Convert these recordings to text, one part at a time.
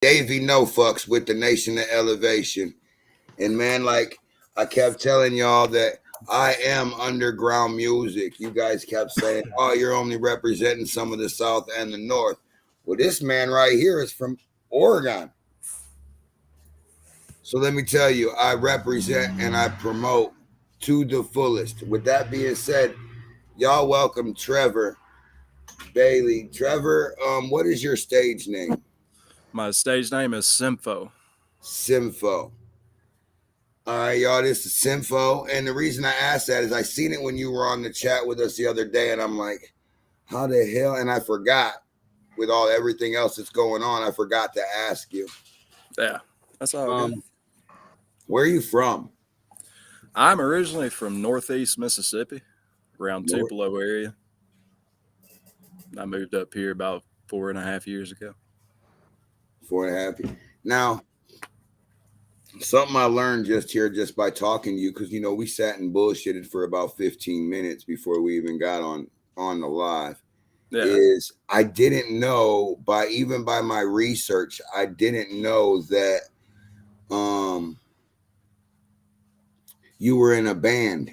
Davey No Fucks with the Nation of Elevation. And man, like I kept telling y'all that I am underground music. You guys kept saying, oh, you're only representing some of the South and the North. Well, this man right here is from Oregon. So let me tell you, I represent and I promote to the fullest. With that being said, y'all welcome Trevor Bailey. Trevor, what is your stage name? My stage name is Sympho. Sympho. All right, y'all, this is Sympho. And the reason I asked that is I seen it when you were on the chat with us the other day, and I'm like, how the hell? And I forgot with all everything else that's going on, I forgot to ask you. Yeah, that's all good. Where are you from? I'm originally from Northeast Mississippi, around North. Tupelo area. I moved up here about 4.5 years ago. 4.5. Now, something I learned just here, just by talking to you, because you know we sat and bullshitted for about 15 minutes before we even got on the live. Yeah. Is I didn't know by my research, I didn't know that you were in a band.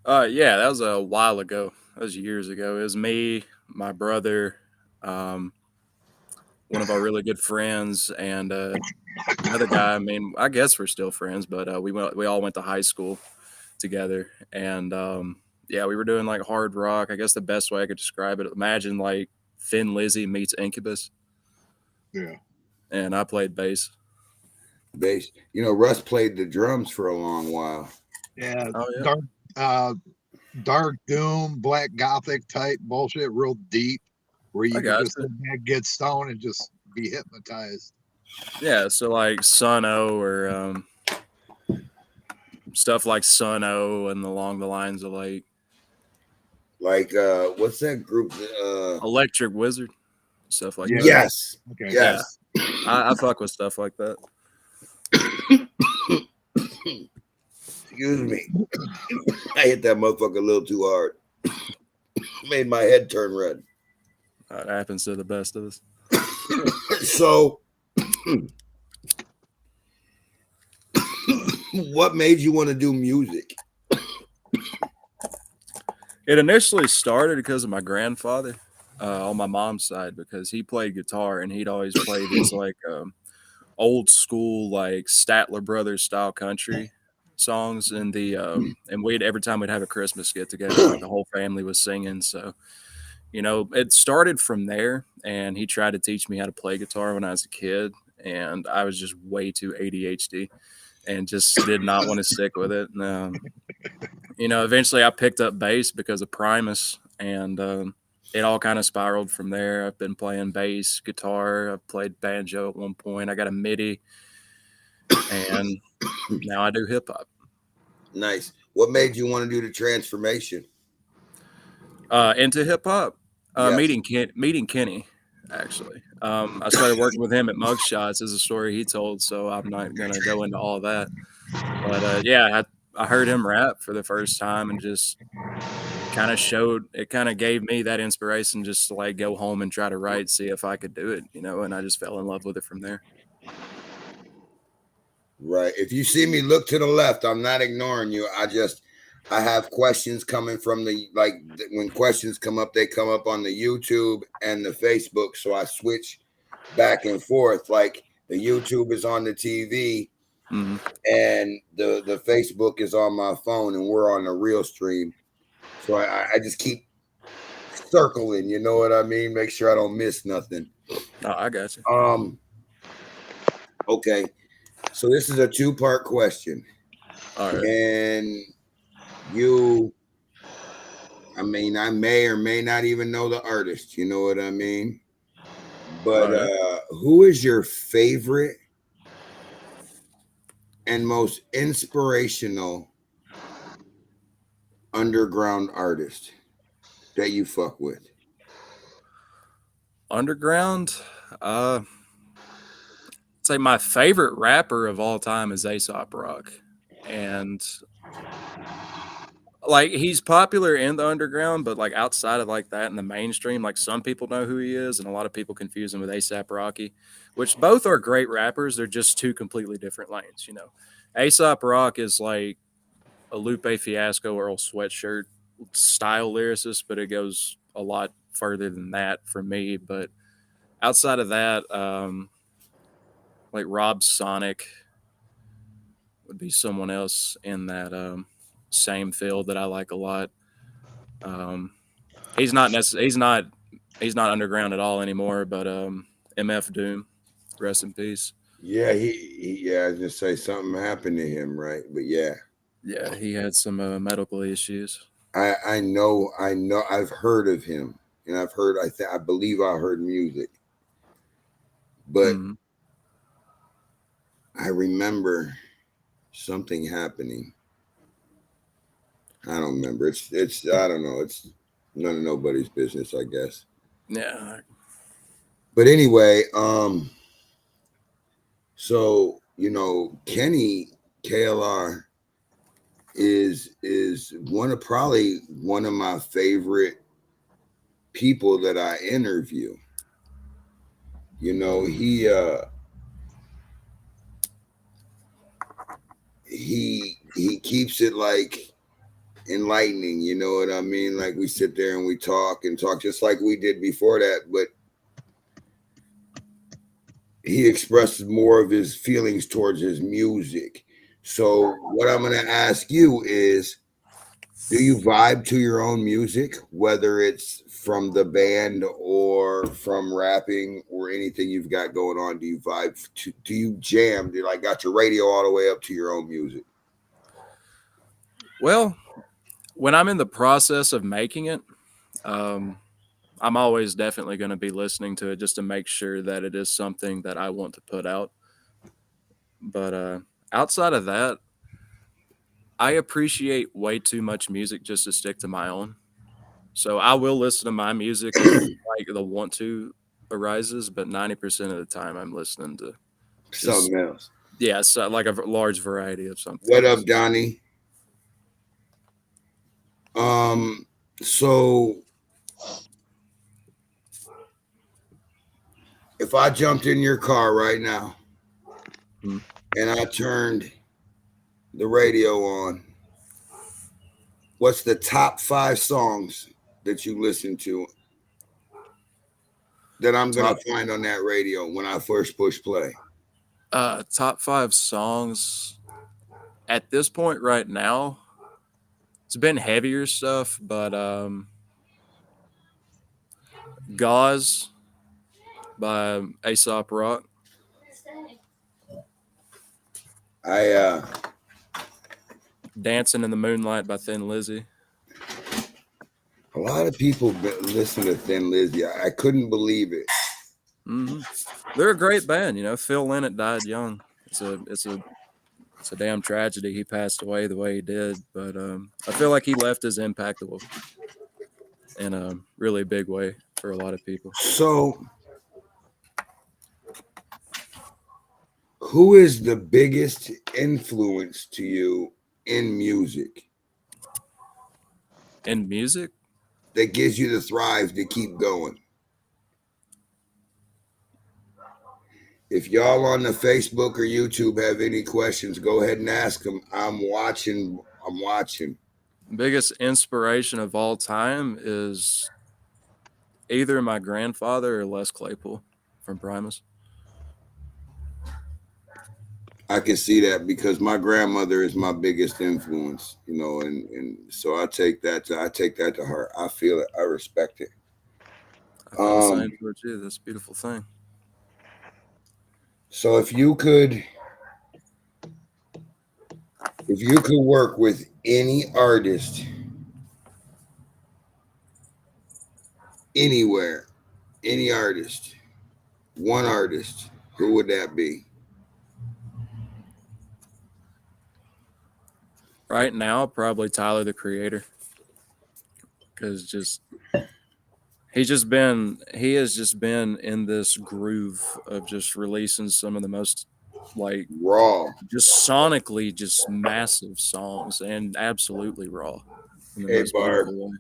Yeah, that was a while ago. That was years ago. It was me, my brother, one of our really good friends, and another guy. I mean, I guess we're still friends, but we all went to high school together, and yeah, we were doing like hard rock. I guess the best way I could describe it. Imagine like Thin Lizzy meets Incubus. Yeah. And I played bass. Bass. You know, Russ played the drums for a long while. Yeah. Oh, yeah. Dark doom, black gothic type bullshit, real deep, where you can just get stoned and just be hypnotized. Yeah, so like Sun O or stuff like Sun O and along the lines of like what's that group? Electric Wizard, stuff like that. Yes. Okay. Yes. Yeah. I fuck with stuff like that. Excuse me. I hit that motherfucker a little too hard. Made my head turn red. That happens to the best of us. So, what made you want to do music? It initially started because of my grandfather on my mom's side, because he played guitar and he'd always played this like old school like Statler Brothers style country songs, and we'd every time we'd have a Christmas get together, like the whole family was singing. So, you know, it started from there, and he tried to teach me how to play guitar when I was a kid, and I was just way too ADHD and just did not want to stick with it. You know, eventually I picked up bass because of Primus, and it all kind of spiraled from there. I've been playing bass, guitar. I've played banjo at one point. I got a MIDI, and now I do hip hop. Nice. What made you want to do the transformation into hip hop? Yes. Meeting Kenny, actually. I started working with him at Mugshots, is a story he told, so I'm not going to go into all of that. But yeah, I heard him rap for the first time and just kind of gave me that inspiration just to like go home and try to write, see if I could do it, you know, and I just fell in love with it from there. Right. If you see me look to the left, I'm not ignoring you. I have questions coming from when questions come up, they come up on the YouTube and the Facebook. So I switch back and forth. Like the YouTube is on the TV and the Facebook is on my phone, and we're on the real stream. So I just keep circling, you know what I mean? Make sure I don't miss nothing. Oh, I got you. Okay. So this is a 2-part question. All right. And I mean, I may or may not even know the artist, you know what I mean? But who is your favorite and most inspirational underground artist that you fuck with? Underground? I'd say my favorite rapper of all time is Aesop Rock. And like he's popular in the underground, but like outside of like that in the mainstream, like some people know who he is, and a lot of people confuse him with ASAP Rocky, which both are great rappers. They're just two completely different lanes, you know. ASAP Rock is like a Lupe Fiasco, Earl Sweatshirt style lyricist, but it goes a lot further than that for me. But outside of that, like Rob Sonic would be someone else in that same field that I like a lot. Um, he's not underground at all anymore. But MF Doom, rest in peace. Yeah, yeah, I just say something happened to him, right? But yeah, Yeah, he had some medical issues. I know, I've heard of him, and I believe I heard music, but Mhm. I remember something happening. I don't remember. It's I don't know. It's none of nobody's business, I guess. Yeah, But anyway, so Kenny KLR is probably one of my favorite people that I interview. He keeps it like enlightening, you know what I mean? Like we sit there and we talk and talk just like we did before that, but he expresses more of his feelings towards his music. So what I'm going to ask you is, do you vibe to your own music, whether it's from the band or from rapping or anything you've got going on? Do you vibe to, do you jam? Do you like got your radio all the way up to your own music? well, when I'm in the process of making it, um, I'm always definitely going to be listening to it just to make sure that it is something that I want to put out. But outside of that, I appreciate way too much music just to stick to my own. So I will listen to my music if like the want to arises, but 90% of the time I'm listening to just Something else. yeah, so like a large variety of something What else. up, Donnie? So if I jumped in your car right now Hmm. and I turned the radio on, what's the top 5 songs that you listen to that I'm gonna Top find on that radio when I first push play? top 5 songs at this point right now. It's been heavier stuff, but Gauze by Aesop Rock. I Dancing in the Moonlight by Thin Lizzy. A lot of people listen to Thin Lizzy. I couldn't believe it. Hmm. They're a great band, you know. Phil Lynott died young. It's a damn tragedy he passed away the way he did. But I feel like he left his impact in a really big way for a lot of people. So, who is the biggest influence to you in music In music, that gives you the thrive to keep going? If y'all on the Facebook or YouTube have any questions, go ahead and ask them. I'm watching. I'm watching. biggest inspiration of all time is either my grandfather or Les Claypool from Primus. I can see that because my grandmother is my biggest influence, and so I take that to heart. I feel it. I respect it. I feel the same for you. That's a beautiful thing. So if you could work with any artist anywhere, any artist, one artist, who would that be? Right now, probably Tyler the Creator, because he has just been in this groove of just releasing some of the most like Raw. just sonically just massive songs and absolutely raw. in the Hey, most Barb. beautiful way.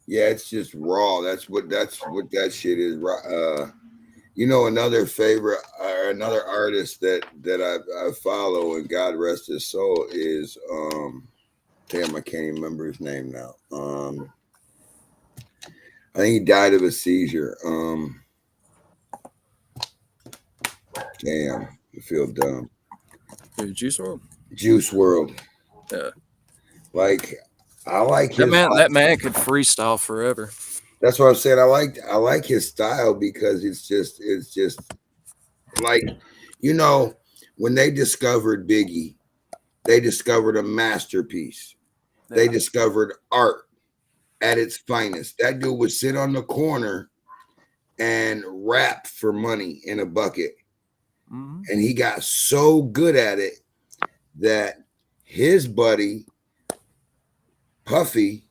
Yeah, it's just raw. That's what that shit is. You know, another favorite or another artist that I follow, and God rest his soul, is damn, I can't even remember his name now. I think he died of a seizure. Damn, I feel dumb. Dude, Juice WRLD. Juice WRLD. Yeah. Like, I like his. That man could freestyle forever. That's what I'm saying. I like his style because it's just like, you know, when they discovered Biggie, they discovered a masterpiece. Yeah. They discovered art at its finest. That dude would sit on the corner and rap for money in a bucket. Mm-hmm. And he got so good at it that his buddy Puffy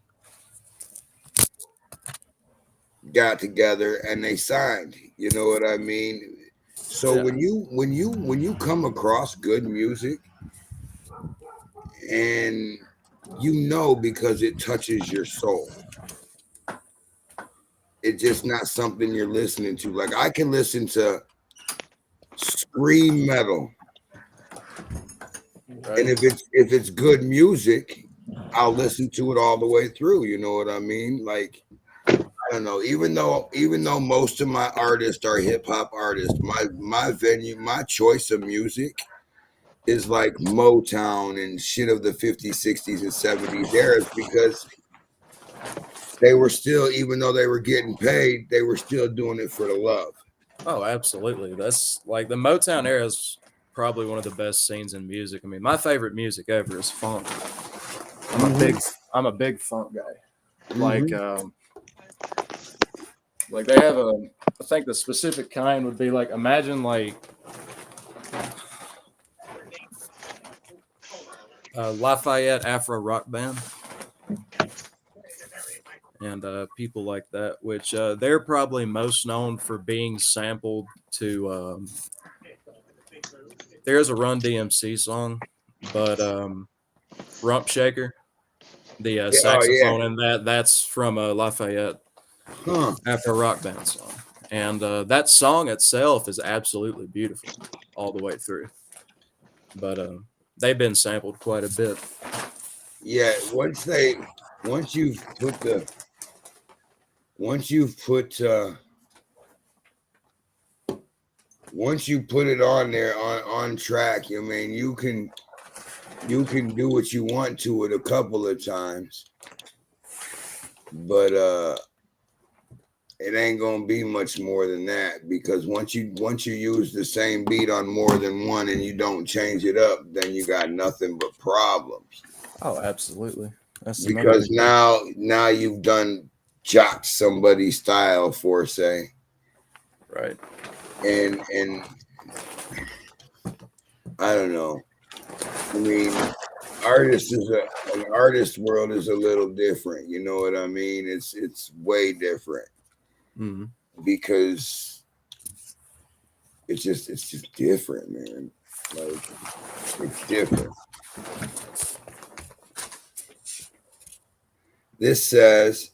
got together and they signed. You know what I mean? So Yeah. when you come across good music, and you know, because it touches your soul, it's just not something you're listening to. Like, I can listen to scream metal, Right. and if it's good music, I'll listen to it all the way through. You know what I mean? Like, I don't know. Even though most of my artists are hip hop artists, my choice of music is like Motown and shit of the 50s, 60s, and 70s eras, because they were still, even though they were getting paid, they were still doing it for the love. Oh, absolutely. That's like the Motown era is probably one of the best scenes in music. I mean, my favorite music ever is funk. I'm a big funk guy. Like they have I think the specific kind would be like, imagine like Lafayette Afro Rock Band and people like that, which they're probably most known for being sampled to. There's a Run DMC song, but Rump Shaker, the saxophone, and that's from Lafayette Afro Rock Band song, and that song itself is absolutely beautiful all the way through. But they've been sampled quite a bit. Yeah, once you've put it on there on track, I mean, you can do what you want to it a couple of times, but it ain't gonna be much more than that, because once you use the same beat on more than one and you don't change it up, then you got nothing but problems. Oh, absolutely. That's because now you've done jock somebody's style for, say, right, and I don't know. I mean, an artist world is a little different. You know what I mean? It's way different. Mm-hmm. Because it's just different, man. Like, it's different. This says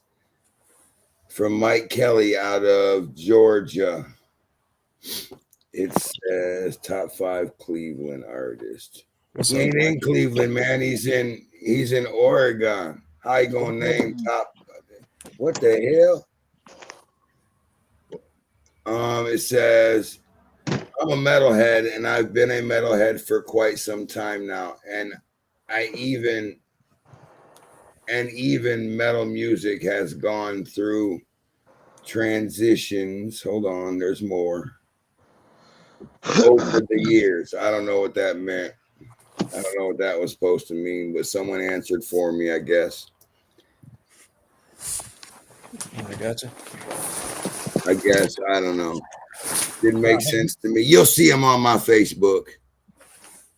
from Mike Kelly out of Georgia. It says top 5 Cleveland artist. He ain't in Cleveland, man. He's in Oregon. How you gonna name top? What the hell? It says, I'm a metalhead, and I've been a metalhead for quite some time now, and even metal music has gone through transitions. Hold on, there's more. Over the years. I don't know what that meant. I don't know what that was supposed to mean, but someone answered for me, I guess. I gotcha. I guess. I don't know. Didn't make sense to me. You'll see him on my Facebook.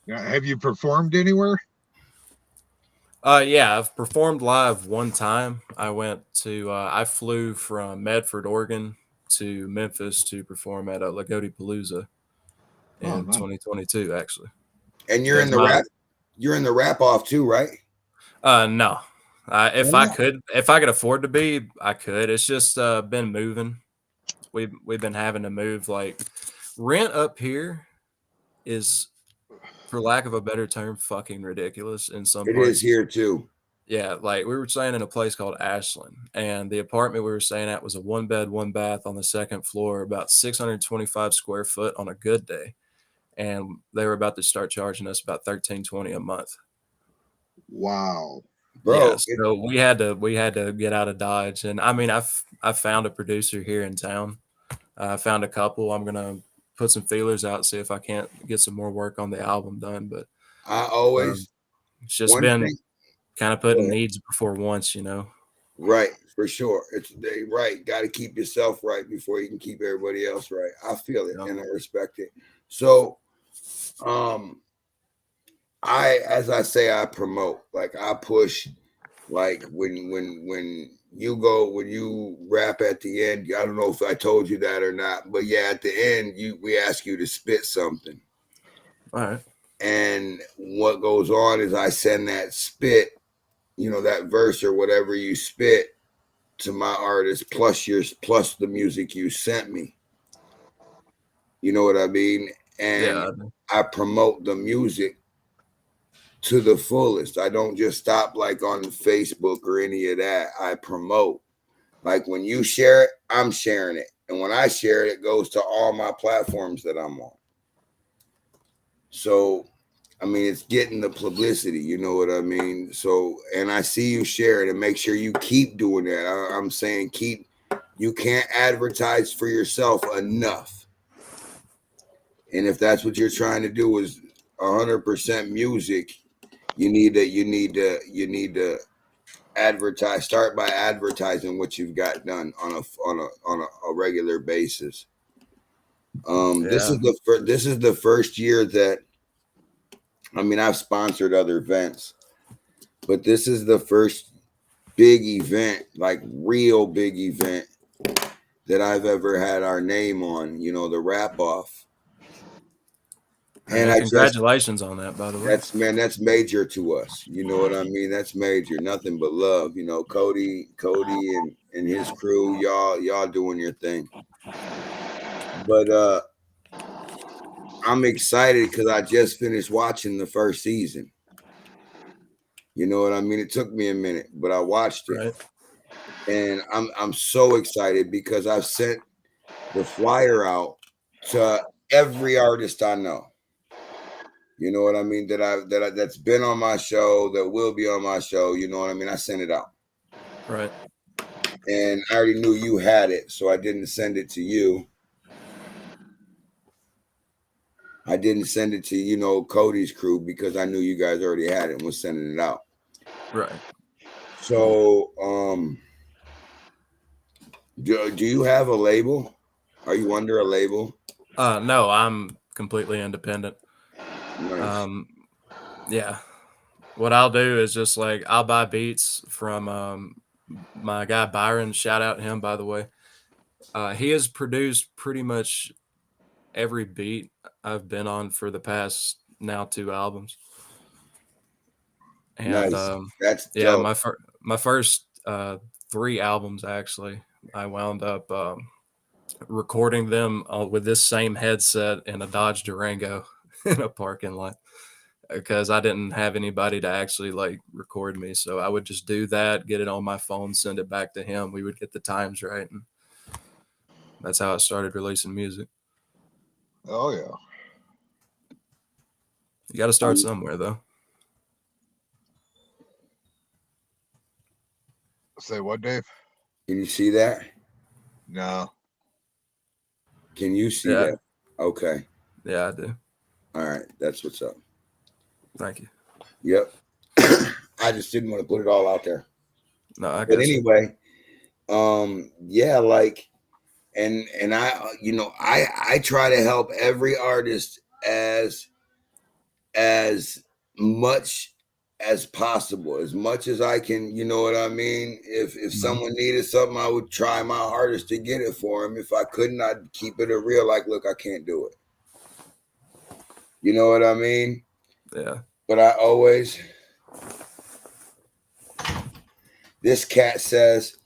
Have you performed anywhere? Yeah, I've performed live one time. I flew from Medford, Oregon to Memphis to perform at Lagodi Palooza in 2022, actually. And you're in the rap off too, right? No. If I could afford to be, I could. It's just been moving. We've been having to move. Like rent up here is, for lack of a better term, fucking ridiculous in some It is parts. here too. Yeah, like we were staying in a place called Ashland, and the apartment we were staying at was a 1 bed, 1 bath on the second floor, about 625 square foot on a good day. And they were about to start charging us about $13.20 a month. Wow. Bro. Yeah, so we had to get out of Dodge, and I mean, I found a producer here in town. I found a couple. I'm gonna put some feelers out, see if I can't get some more work on the album done. But I always it's just one been thing. kind of putting needs before wants, you know. Right, for sure. It's right. Got to keep yourself right before you can keep everybody else right. I feel it and I respect it. So, as I say, I promote, like I push, like when you rap at the end. I don't know if I told you that or not, but yeah, at the end, we ask you to spit something. All right. And what goes on is I send that spit, that verse or whatever you spit, to my artist plus the music you sent me. You know what I mean? And I promote the music to the fullest. I don't just stop like on Facebook or any of that. I promote. Like when you share it, I'm sharing it. And when I share it, it goes to all my platforms that I'm on. So, I mean, it's getting the publicity, you know what I mean? So, and I see you share it, and make sure you keep doing that. I'm saying you can't advertise for yourself enough. And if that's what you're trying to do is 100% music, you need to advertise. Start by advertising what you've got done on a regular basis. This is the first year that, I mean, I've sponsored other events, but this is the first big event, like real big event, that I've ever had our name on, the wrap off. And congratulations on that, by the way. That's major to us. You know what I mean? That's major. Nothing but love. Cody and his crew, y'all doing your thing. But I'm excited because I just finished watching the first season. You know what I mean? It took me a minute, but I watched it. Right. And I'm so excited because I've sent the flyer out to every artist I know. You know what I mean? That's been on my show, that will be on my show. You know what I mean? I sent it out. Right. And I already knew you had it, so I didn't send it to you. I didn't send it to, Cody's crew because I knew you guys already had it and was sending it out. Right. So, do you have a label? Are you under a label? No, I'm completely independent. Nice. Yeah. What I'll do is just like I'll buy beats from my guy Byron. Shout out to him, by the way. He has produced pretty much every beat I've been on for the past now 2 albums. And nice. That's dope. My first 3 albums actually, I wound up recording them with this same headset in a Dodge Durango in a parking lot because I didn't have anybody to actually like record me. So I would just do that, get it on my phone, send it back to him. We would get the times right. And that's how I started releasing music. Oh, yeah. You got to start somewhere, though. Say what, Dave? Can you see that? No. Can you see that? Okay. Yeah, I do. All right. That's what's up. Thank you. Yep. I just didn't want to put it all out there. No, I guess. But anyway, yeah, like, and I try to help every artist as much as possible, as much as I can, you know what I mean? If someone needed something, I would try my hardest to get it for him. If I couldn't, I'd keep it a real, like, look, I can't do it. You know what I mean? Yeah. But I always This cat says,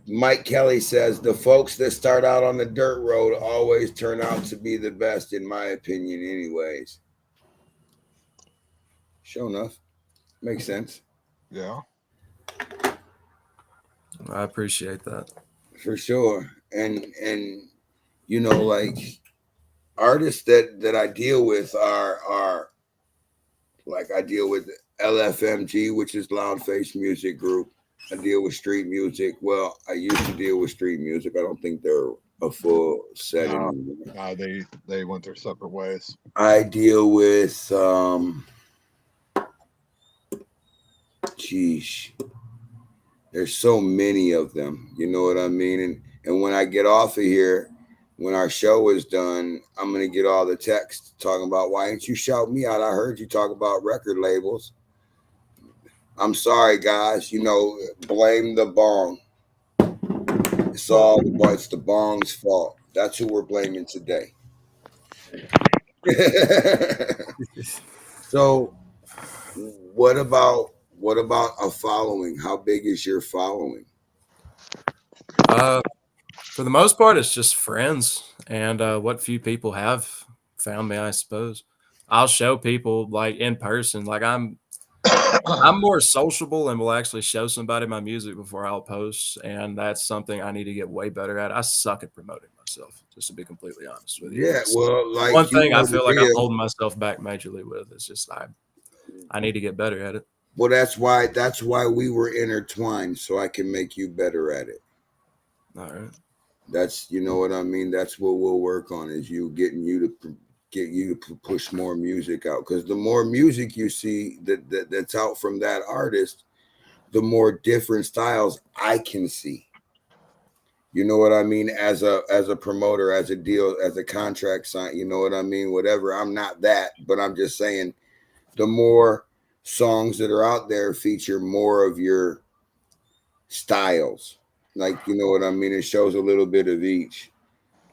Mike Kelly says, the folks that start out on the dirt road always turn out to be the best, in my opinion, anyways. Sure enough. Makes sense. Yeah. I appreciate that. For sure. And you know, like artists that I deal with are like, I deal with LFMG, which is Loud Face Music Group. I deal with street music. Well, I used to deal with street music. I don't think they're a full set anymore. They went their separate ways. I deal with geez, there's so many of them. You know what I mean? And when I get off of here, when our show is done, I'm gonna get all the texts talking about, why didn't you shout me out? I heard you talk about record labels. I'm sorry, guys. You know, blame the bong. It's the bong's fault. That's who we're blaming today. So, what about a following? How big is your following? For the most part, it's just friends and what few people have found me, I suppose. I'll show people like in person. Like I'm more sociable and will actually show somebody my music before I'll post, and that's something I need to get way better at. I suck at promoting myself, just to be completely honest with you. Yeah, well, like one thing I feel like I'm holding myself back majorly with. It's just I need to get better at it. Well, that's why we were intertwined, so I can make you better at it. All right. That's, you know what I mean? That's what we'll work on, is get you to push more music out. Because the more music you see that's out from that artist, the more different styles I can see. You know what I mean? As a promoter, as a deal, as a contract sign, you know what I mean? Whatever. I'm not that, but I'm just saying, the more songs that are out there feature more of your styles. Like, you know what I mean? It shows a little bit of each.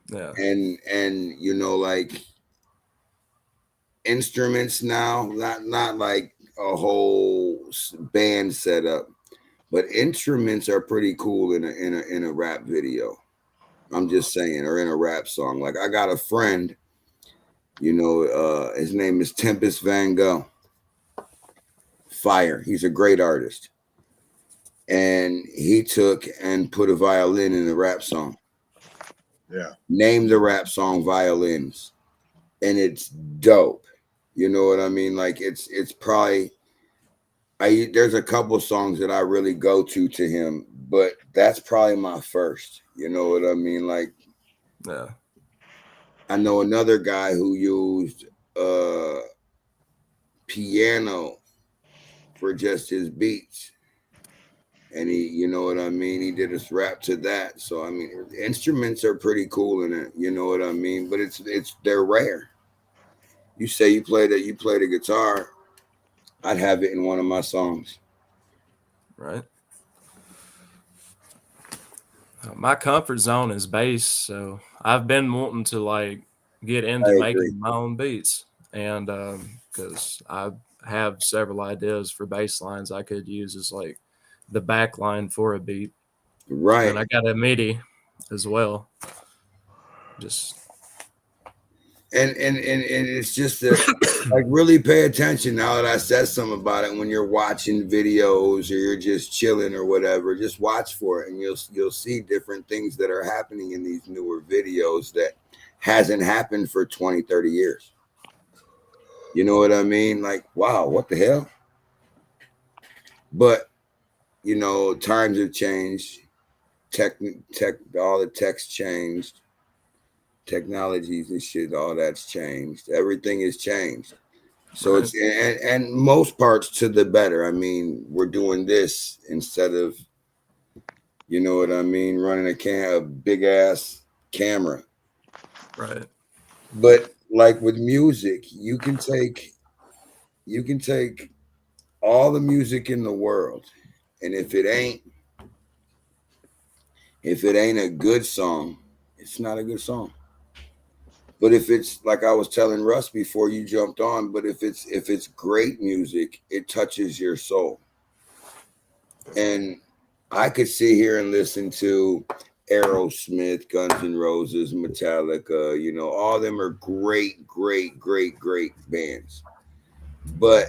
Yeah. And you know, like instruments now, not like a whole band setup, but instruments are pretty cool in a rap video. I'm just saying, or in a rap song. Like, I got a friend, you know, his name is Tempest Van Gogh. Fire. He's a great artist. And he took and put a violin in a rap song. Yeah. Named the rap song Violins. And it's dope. You know what I mean? Like, it's probably, there's a couple songs that I really go to him, but that's probably my first. You know what I mean? Like, yeah. I know another guy who used piano for just his beats. And he, you know what I mean? He did his rap to that. So, I mean, instruments are pretty cool in it. You know what I mean? But they're rare. You say you play the guitar, I'd have it in one of my songs. Right. My comfort zone is bass, so I've been wanting to like get into making my own beats, and because I have several ideas for bass lines I could use as like the back line for a beat. Right. And I got a MIDI as well. Just and it's just like, really pay attention now that I said something about it. When you're watching videos or you're just chilling or whatever, just watch for it, and you'll see different things that are happening in these newer videos that hasn't happened for 20, 30 years. You know what I mean? Like, wow, what the hell? But, you know, times have changed. All the tech's changed. Technologies and shit, all that's changed. Everything has changed. So right. It's and most parts to the better. I mean, we're doing this instead of, you know what I mean, running a big ass camera. Right. But like with music, you can take all the music in the world, and if it ain't a good song, it's not a good song. But if it's, like I was telling Russ before you jumped on, but if it's great music, it touches your soul. And I could sit here and listen to Aerosmith, Guns N' Roses, Metallica, you know, all of them are great, great, great, great bands. But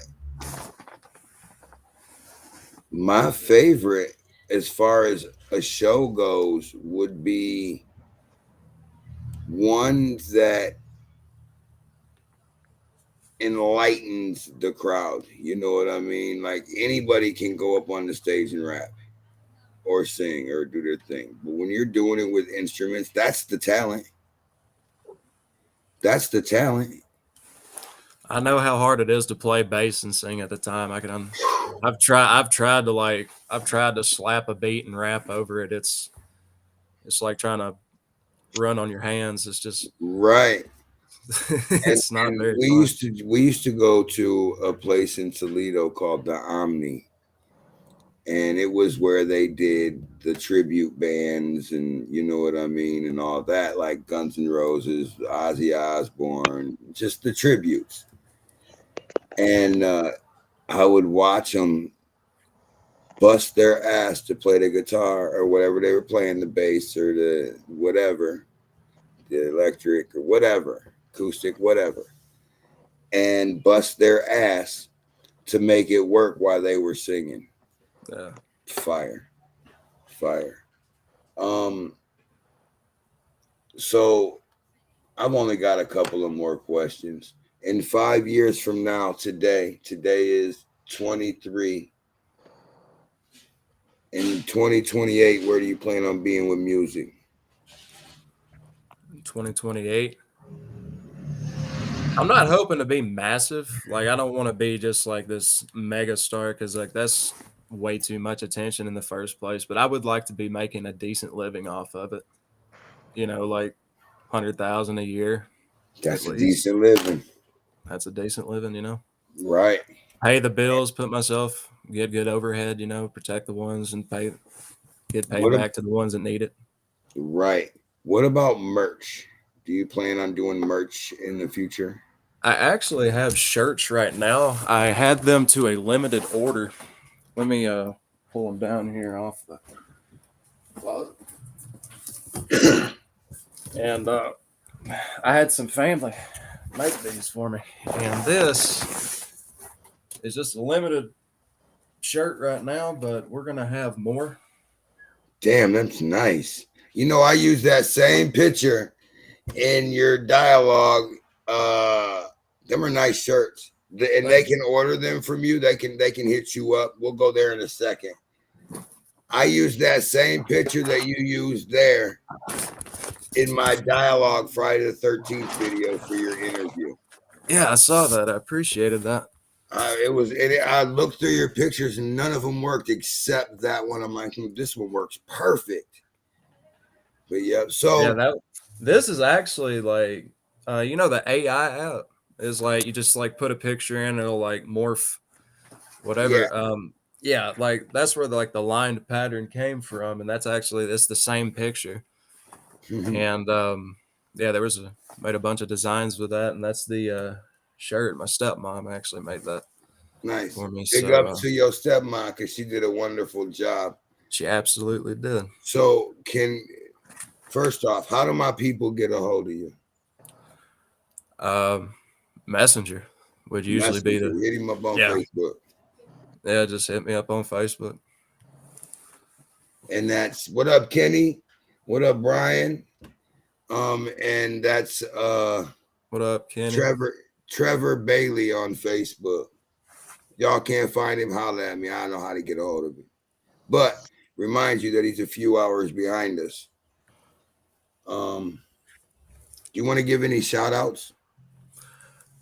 my favorite, as far as a show goes, would be one that enlightens the crowd. You know what I mean? Like anybody can go up on the stage and rap or sing or do their thing. But when you're doing it with instruments, that's the talent. That's the talent. I know how hard it is to play bass and sing at the time. I've tried to slap a beat and rap over it. It's like trying to run on your hands. It's just Right. it's not very we fun. used to go to a place in Toledo called the Omni, and it was where they did the tribute bands, and you know what I mean, and all that, like Guns N' Roses, Ozzy Osbourne, just the tributes. And I would watch them bust their ass to play the guitar or whatever they were playing, the bass or the whatever, the electric or whatever, acoustic, whatever, and bust their ass to make it work while they were singing. Yeah. Fire. Fire. Um, so I've only got a couple of more questions. In 5 years from now, today is 23. In 2028, where do you plan on being with music? 2028. I'm not hoping to be massive. Like I don't want to be just like this mega star because like that's way too much attention in the first place. But I would like to be making a decent living off of it. You know, like 100,000 a year. That's At a least. decent living. That's a decent living, you know. Right. Pay the bills, put myself, get good overhead, you know, protect the ones and get paid What a- back to the ones that need it. Right. What about merch? Do you plan on doing merch in the future? I actually have shirts right now. I had them to a limited order. Let me pull them down here off the closet. And I had some family make these for me. And this is just a limited shirt right now, but we're gonna have more. Damn, that's nice. You know, I use that same picture in your dialogue. Them are nice shirts. And they can order them from you. They can hit you up. We'll go there in a second. I use that same picture that you used there in my dialogue Friday the 13th video for your interview. Yeah, I saw that. I appreciated that. I looked through your pictures and none of them worked except that one. I'm like, this one works perfect. But yeah, so yeah, this is actually like you know, the AI app is like you just like put a picture in, it'll like morph whatever. Yeah, like that's where the lined pattern came from, and that's the same picture. And yeah, made a bunch of designs with that, and that's the shirt. My stepmom actually made that nice. for me. Big up to your stepmom because she did a wonderful job. She absolutely did. So first off, how do my people get a hold of you? Messenger would usually be the hit him up on Facebook. Yeah, just hit me up on Facebook. And that's what up, Kenny. What up, Brian? And that's what up, Kenny? Trevor Bailey on Facebook. Y'all can't find him, holla at me. I don't know how to get a hold of him. But remind you that he's a few hours behind us. Do you want to give any shout outs?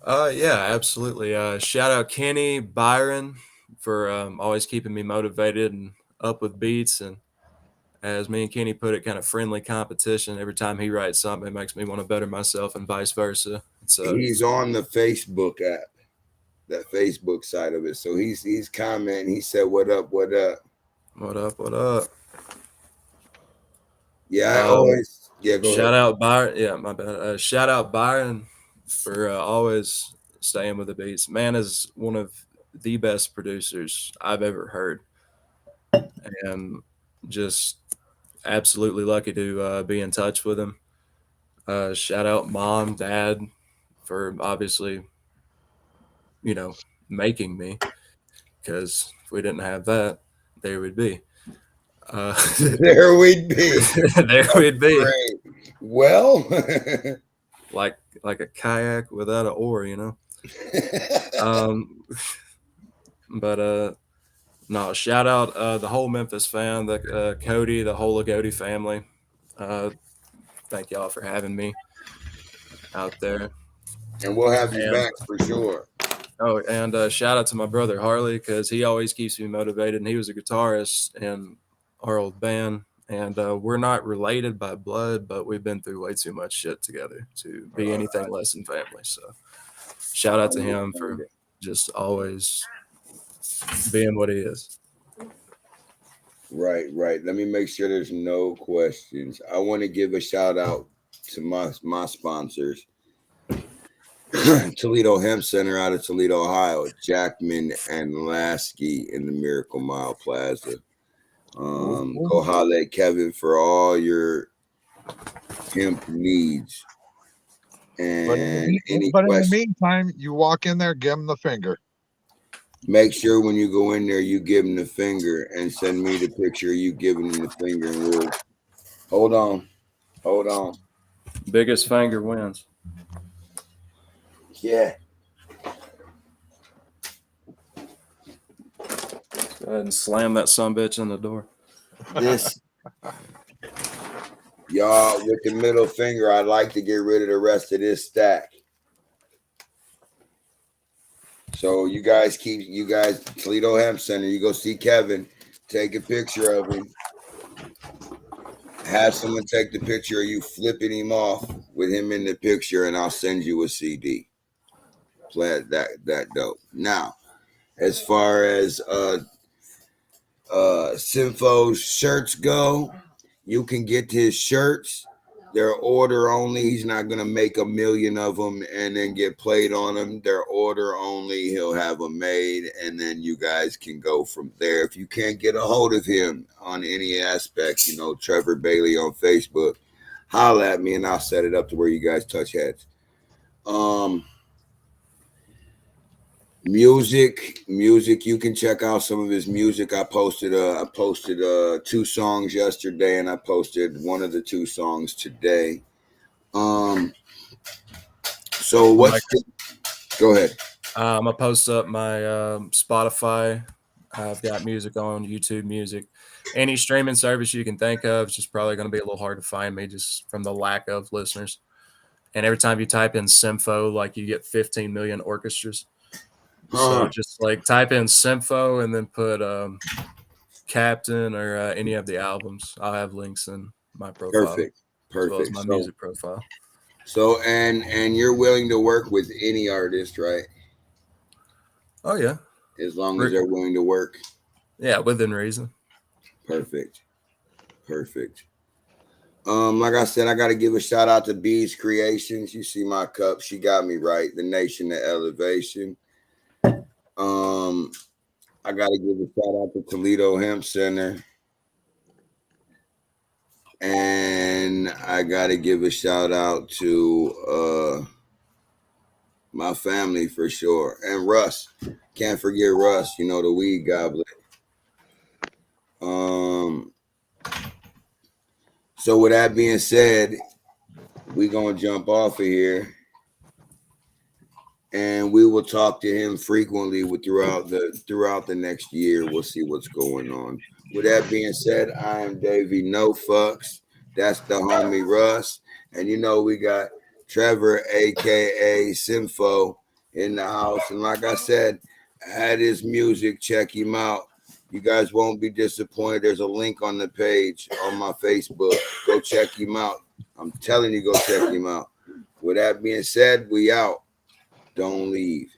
Yeah, absolutely. Shout out Kenny, Byron for always keeping me motivated and up with beats. And as me and Kenny put it, kind of friendly competition. Every time he writes something, it makes me want to better myself and vice versa. So he's on the Facebook app, that Facebook side of it. So he's commenting. He said, "What up? What up? What up? What up?" Yeah, I always go shout ahead. out Byron. Yeah, my bad. Shout out Byron for always staying with the beats. Man is one of the best producers I've ever heard. and just absolutely lucky to be in touch with him. Shout out mom, dad for obviously, making me, because if we didn't have that, there we'd be. There we'd be. There we'd be. Great. Well, like a kayak without an oar, But no, shout out the whole Memphis fan, the Cody, the whole Agodi family. Thank y'all for having me out there. And we'll have you back for sure. Oh, and shout out to my brother Harley, because he always keeps me motivated, and he was a guitarist in our old band. And we're not related by blood, but we've been through way too much shit together to be anything less than family. So shout out to him for just always being what he is. Right. Let me make sure there's no questions. I want to give a shout out to my sponsors. Toledo Hemp Center out of Toledo, Ohio, Jackman and Lasky in the Miracle Mile Plaza. Go holler at Kevin for all your hemp needs. And in the meantime, you walk in there, give him the finger. Make sure when you go in there, you give him the finger and send me the picture of you giving him the finger. And we'll hold on. Biggest finger wins. Yeah. Go ahead and slam that sumbitch in the door. This, y'all, with the middle finger, I'd like to get rid of the rest of this stack. So you guys, Toledo Hemp Center, you go see Kevin, take a picture of him. Have someone take the picture of you flipping him off with him in the picture, and I'll send you a CD. Play that dope. Now, as far as Sympho's shirts go, you can get his shirts. They're order only. He's not gonna make 1 million of them and then get played on them. They're order only. He'll have them made, and then you guys can go from there. If you can't get a hold of him on any aspect, Trevor Bailey on Facebook, holla at me and I'll set it up to where you guys touch heads. Music, you can check out some of his music. I posted 2 songs yesterday, and I posted one of the 2 songs today. So go ahead. I'm gonna post up my Spotify. I've got music on YouTube Music. Any streaming service you can think of. It's just probably going to be a little hard to find me just from the lack of listeners. And every time you type in Sympho, like, you get 15 million orchestras. So just like type in Sympho and then put Captain or any of the albums. I'll have links in my profile. Perfect. As well as my music profile. So and you're willing to work with any artist, right? Oh yeah. As long as they're willing to work. Yeah, within reason. Perfect. Like I said, I got to give a shout out to Bees Creations. You see my cup. She got me right. The Nation of Elevation. I got to give a shout out to Toledo Hemp Center. And I got to give a shout out to my family for sure. And Russ. Can't forget Russ, the weed goblet. So with that being said, we're going to jump off of here. And we will talk to him frequently throughout the next year. We'll see what's going on. With that being said, I am Davey No Fucks. That's the homie Russ. And we got Trevor, a.k.a. Sympho, in the house. And like I said, add his music. Check him out. You guys won't be disappointed. There's a link on the page on my Facebook. Go check him out. I'm telling you, go check him out. With that being said, we out. Don't leave.